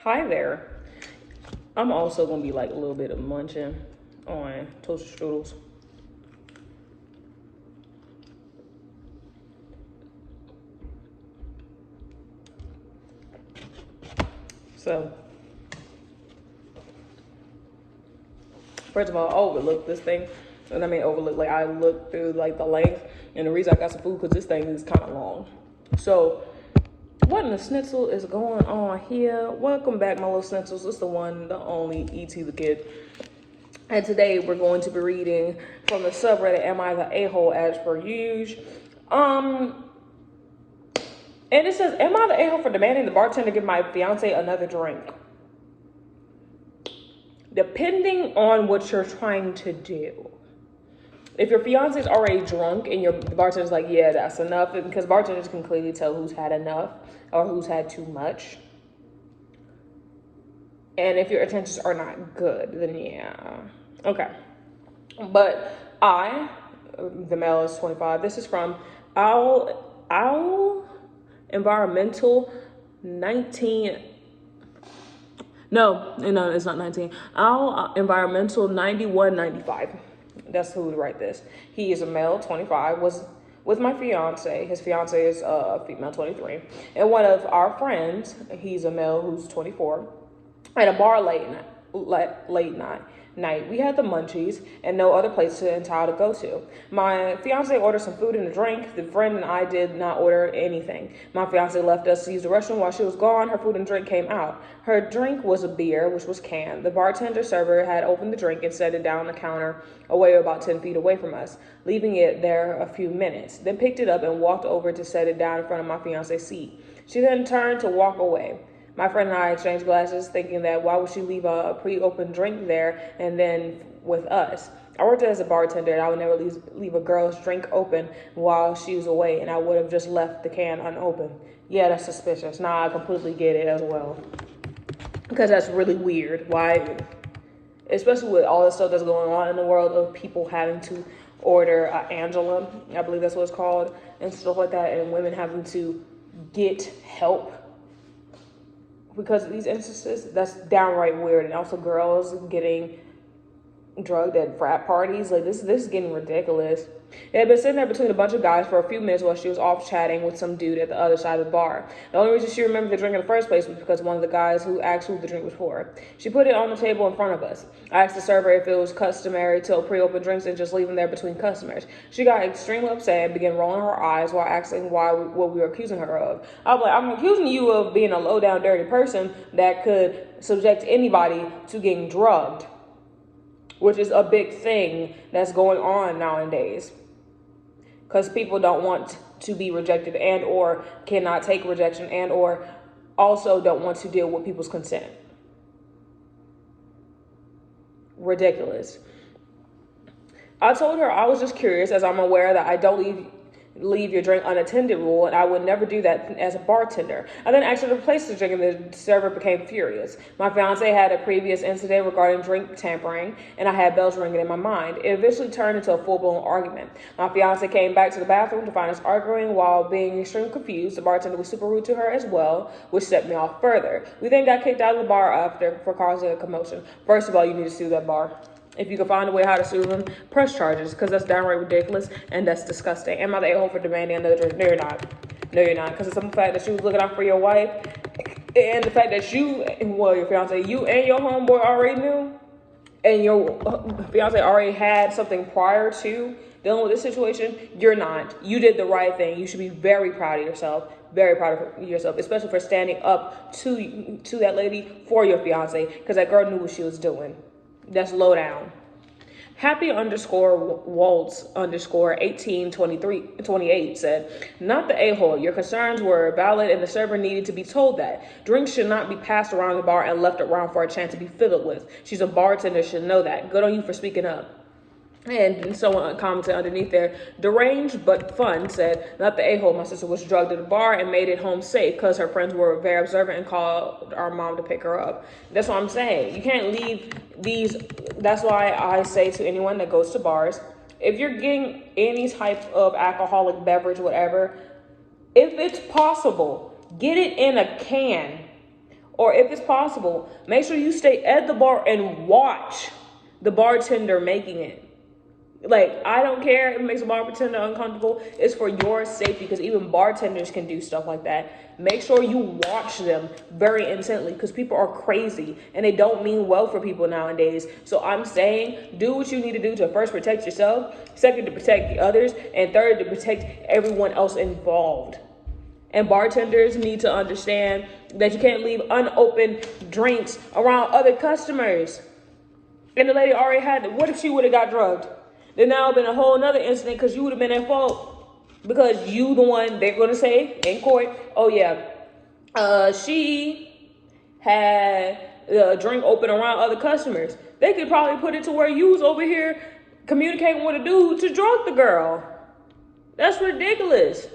Hi there. I'm also gonna be like a little bit of munching on toaster strudels. So, first of all, I overlooked this thing. And I mean overlook, like I looked through like the length. And the reason I got some food because this thing is kind of long. So, what in the schnitzel is going on here? Welcome back, my little schnitzels. It's the one, the only E.T. the Kid. And today we're going to be reading from the subreddit Am I the A-hole as per usual. And it says, am I the a-hole for demanding the bartender give my fiance another drink? Depending on what you're trying to do. If your fiance is already drunk and the bartender's like, yeah, that's enough, because bartenders can clearly tell who's had enough or who's had too much. And if your intentions are not good, then yeah. Okay. But the male is 25. This is from Owl Environmental 19. No, it's not 19. Owl Environmental 9195. That's who would write this. He is a male, 25, was with my fiance. His fiance is a female, 23. And one of our friends, he's a male who's 24, at a bar late night. We had the munchies and no other place in town to go to. My fiance ordered some food and a drink. The friend and I did not order anything. My fiance left us to use the restroom. While she was gone, her food and drink came out. Her drink was a beer, which was canned. The bartender server had opened the drink and set it down on the counter away about 10 feet away from us, leaving it there a few minutes, then picked it up and walked over to set it down in front of my fiance's seat. She then turned to walk away. My friend and I exchanged glasses, thinking that why would she leave a pre-opened drink there and then with us? I worked as a bartender, and I would never leave a girl's drink open while she was away, and I would have just left the can unopened. Yeah, that's suspicious. Nah, I completely get it as well. Because that's really weird. Why? Especially with all the stuff that's going on in the world of people having to order Angela, I believe that's what it's called, and stuff like that, and women having to get help. Because of these instances, that's downright weird. And also girls getting drugged at frat parties. Like, this is getting ridiculous. They had been sitting there between a bunch of guys for a few minutes while she was off chatting with some dude at the other side of the bar. The only reason she remembered the drink in the first place was because one of the guys who asked who the drink was for. She put it on the table in front of us. I asked the server if it was customary to pre-open drinks and just leave them there between customers. She got extremely upset and began rolling her eyes while asking what we were accusing her of. I was like, I'm accusing you of being a low-down, dirty person that could subject anybody to getting drugged, which is a big thing that's going on nowadays. Because people don't want to be rejected and or cannot take rejection and or also don't want to deal with people's consent. Ridiculous. I told her I was just curious, as I'm aware that I don't leave your drink unattended rule, and I would never do that as a bartender. I then asked her to replace the drink, and the server became furious. My fiance had a previous incident regarding drink tampering, and I had bells ringing in my mind. It eventually turned into a full-blown argument. My fiance came back to the bathroom to find us arguing while being extremely confused. The bartender was super rude to her as well, which set me off further. We then got kicked out of the bar after for causing a commotion. First of all, you need to sue that bar. If you can find a way how to sue them, press charges, because that's downright ridiculous and that's disgusting. Am I the a-hole for demanding another drink? No, you're not. No, you're not. Because it's the fact that she was looking out for your wife, and the fact that your fiance, you and your homeboy already knew, and your fiance already had something prior to dealing with this situation, you're not. You did the right thing. You should be very proud of yourself. Very proud of yourself, especially for standing up to that lady for your fiance, because that girl knew what she was doing. That's low down. Happy_Waltz_182328 said, not the a-hole. Your concerns were valid and the server needed to be told that. Drinks should not be passed around the bar and left around for a chance to be fiddled with. She's a bartender, should know that. Good on you for speaking up. And someone commented underneath there, deranged but fun, said, not the a-hole. My sister was drugged at the bar and made it home safe because her friends were very observant and called our mom to pick her up. That's what I'm saying. You can't leave these. That's why I say to anyone that goes to bars, if you're getting any type of alcoholic beverage, whatever, if it's possible, get it in a can Or if it's possible, make sure you stay at the bar and watch the bartender making it. Like, I don't care if it makes a bartender uncomfortable. It's for your safety, because even bartenders can do stuff like that. Make sure you watch them very intently, because people are crazy and they don't mean well for people nowadays. So I'm saying, do what you need to do to first protect yourself, second to protect the others, and third to protect everyone else involved. And bartenders need to understand that you can't leave unopened drinks around other customers. And the lady already had, what if she would have got drugged? Then now been a whole nother incident, because you would have been at fault, because you the one they're going to say in court, oh yeah, she had a drink open around other customers. They could probably put it to where you was over here communicating with a dude to drug the girl. That's ridiculous.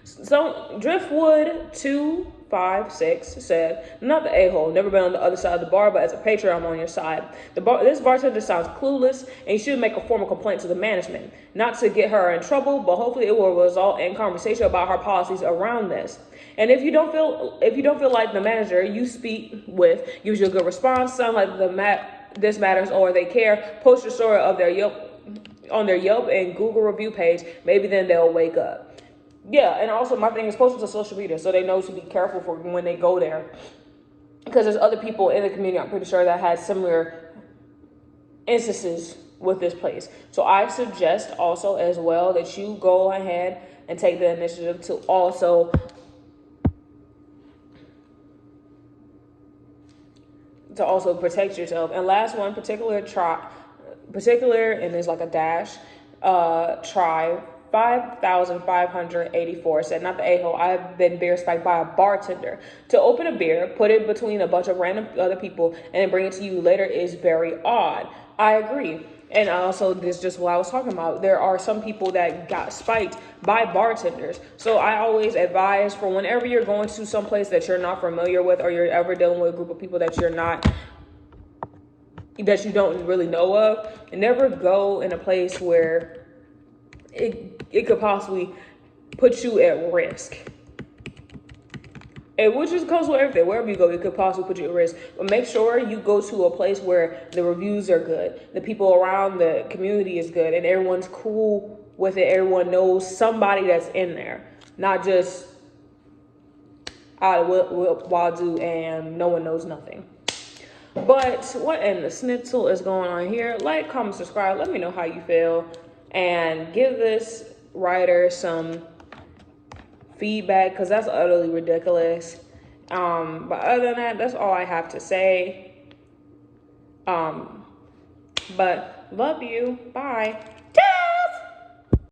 So Driftwood 256 said, not the a-hole, never been on the other side of the bar, but as a patron, I'm on your side. This bartender sounds clueless, and you should make a formal complaint to the management. Not to get her in trouble, but hopefully it will result in conversation about her policies around this. And if you don't feel like the manager you speak with gives you a good response, sound like this matters or they care, post your story of their on their Yelp and Google review page. Maybe then they'll wake up. Yeah, and also my thing is posted to social media, so they know to be careful for when they go there, because there's other people in the community, I'm pretty sure, that had similar instances with this place. So I suggest also as well that you go ahead and take the initiative to also protect yourself. And last one, particular, and there's like a dash, try 5,584 said, not the a-hole, I've been beer spiked by a bartender. To open a beer, put it between a bunch of random other people, and then bring it to you later is very odd. I agree. And also, this is just what I was talking about. There are some people that got spiked by bartenders. So I always advise, for whenever you're going to some place that you're not familiar with, or you're ever dealing with a group of people that you don't really know of, never go in a place where it could possibly put you at risk. And which just comes with everything. Wherever you go, it could possibly put you at risk. But make sure you go to a place where the reviews are good, the people around the community is good, and everyone's cool with it. Everyone knows somebody that's in there, not just out of wazoo and no one knows nothing. But what in the schnitzel is going on here? Like, comment, subscribe. Let me know how you feel. And give this writer some feedback, because that's utterly ridiculous. But other than that, that's all I have to say. But love you. Bye.